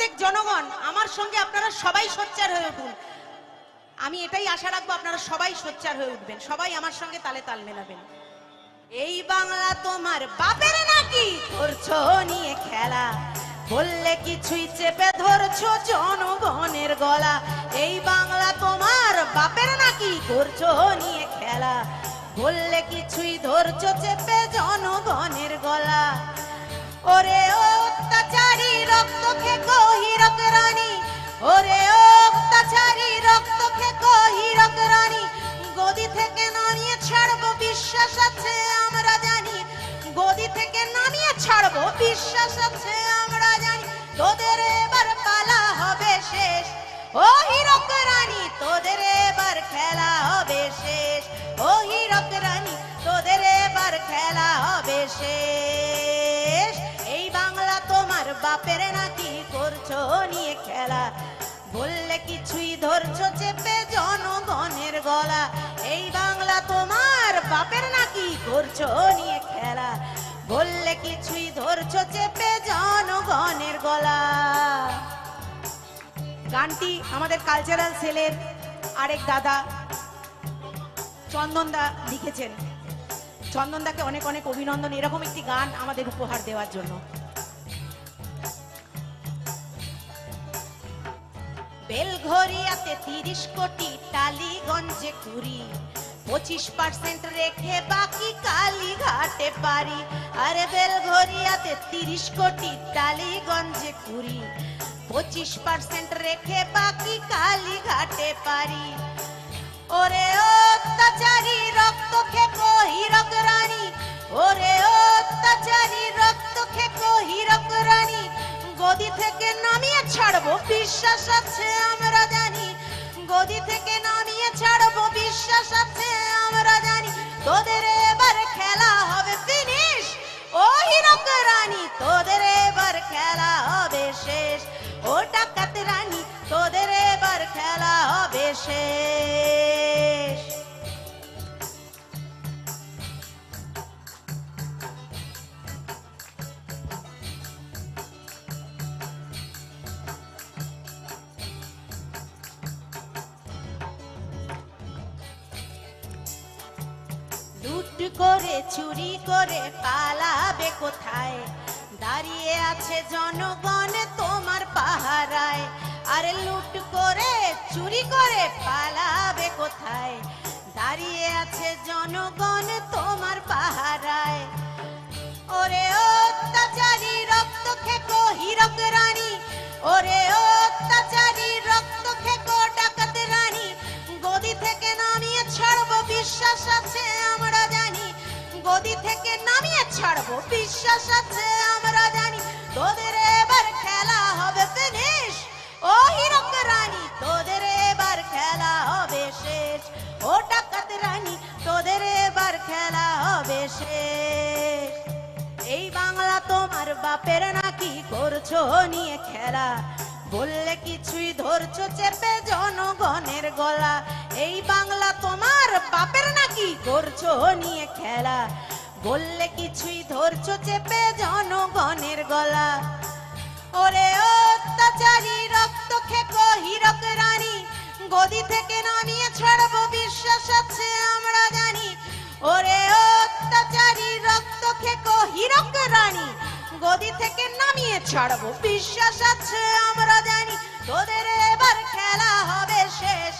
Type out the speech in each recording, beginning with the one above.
প্রত্যেক জনগণ আমার সঙ্গে আপনারা সবাই সোচ্চার হয়ে উঠুন। আমি এটাই আশা রাখবো আপনারা সবাই সোচ্চার হয়ে উঠবেন, সবাই আমার সঙ্গে তালে তাল মেলাবেন। এই বাংলা তোমার বাপের নাকি করছো নিয়ে খেলা, বললে কিছুই চেপে ধরছো জনগণের গলা। এই বাংলা তোমার বাপের নাকি করছো নিয়ে খেলা, বললে কিছুই ধরছো চেপে জনগণের গলা। ওরে অত্যাচারী রক্ত খেকো হীরক রানী, ওরে অত্যাচারী রক্ত খেকো হীরক রানী, গদি থেকে নামিয়ে ছাড়বো বিশ্বাস আছে আমরা জানি, গদি থেকে নামিয়ে ছাড়বো বিশ্বাস আছে আমরা জানি। তোদের এবার পালা হবে শেষ ও হীরক রানী, তোদের এবার খেলা হবে শেষ ও হীরক রানী, তোদের এবার খেলা হবে শেষ। এই বাংলা তোমার বাপের নাকি করছো নিয়ে খেলা, বললে কিছুই ধরছো চেপে জনগণের গলা। এই বাংলা তোমার বাপের নাকি করছো নিয়ে খেলা, বললে কিছুই ধরছো চেপে জনগণের গলা। গানটি আমাদের কালচারাল সেলের আরেক দাদা চন্দনদা লিখেছেন। চন্দনদাকে অনেক অনেক অভিনন্দন এরকম একটি গান আমাদের উপহার দেওয়ার জন্য। বেলঘরিয়াতে 30 কোটি, টালিগঞ্জে 20, 25% রেখে বাকি কালীঘাটে পারি। আরে বেলঘরিয়াতে 30 কোটি, টালিগঞ্জে 20, 25% রেখে বাকি কালীঘাটে পারি। ওরে অত্যাচারী রক্ত খেকো হীরক রানী, ওরে অত্যাচারী রক্ত খেকো হীরক রানী, গদি থেকে নামিয়ে ছাড়বো বিশ্বাস আছে আমরা জানি, গদি থেকে নামিয়ে ছাড়বো বিশ্বাস আছে আমরা জানি। তোদের এবার খেলা হবে ফিনিশ ও হীরক রানী, তোদের এবার খেলা হবে শেষ ও ডাকাত রানী, তোদের এবার খেলা হবে শেষ। লুট করে চুরি করে পালাবে কোথায়, দাঁড়িয়ে আছে জনগণ তোমার পাহারায়। আরে লুট করে চুরি করে পালাবে কোথায়, দাঁড়িয়ে আছে জনগণ তোমার পাহারায়। ওরে অত্যাচারী রক্ত খেকো হীরক রানী, ওরে অত্যাচারী রক্ত খেকো ডাকাত রানী, গদি থেকে নামিয়ে ছাড়বো বিশ্বাস আছে আমরা জানি, গদি থেকে নামিয়ে ছাড়বো বিশ্বাস আছে আমরা জানি। তোদের এবার খেলা হবে ফিনিশ ও হীরক রানী, তোদের এবার খেলা হবে শেষ ও ডাকাত রানী, তোদের এবার খেলা হবে শেষ। এই বাংলা তোমার বাপের নাকি করছো নিয়ে খেলা, বললে কিছুই ধরছো চেপে জনগণের গলা। এই বাংলা তোমার বাপের নাকি করছো নিয়ে খেলা, বললে কিছুই ধরছো চেপে জনগণের গলা। ওরে অত্যাচারী রক্ত খেকো হীরক রানী, গদি থেকে নামিয়ে ছাড়বো বিশ্বাস আছে আমরা জানি, ওরে অত্যাচারী রক্ত খেকো হীরক রানী, গদি থেকে নামিয়ে ছাড়বো বিশ্বাস আছে আমরা জানি। তোদের এবার খেলা হবে শেষ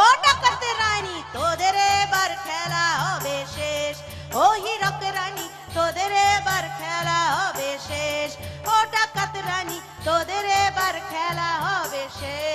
ও ডাকাত রানী, তোদের এবার খেলা হবে শেষ ও হীরক রানী, তোদের এবার খেলা হবে শেষ ও ডাকাত রানী, তোদের এবার খেলা হবে শেষ।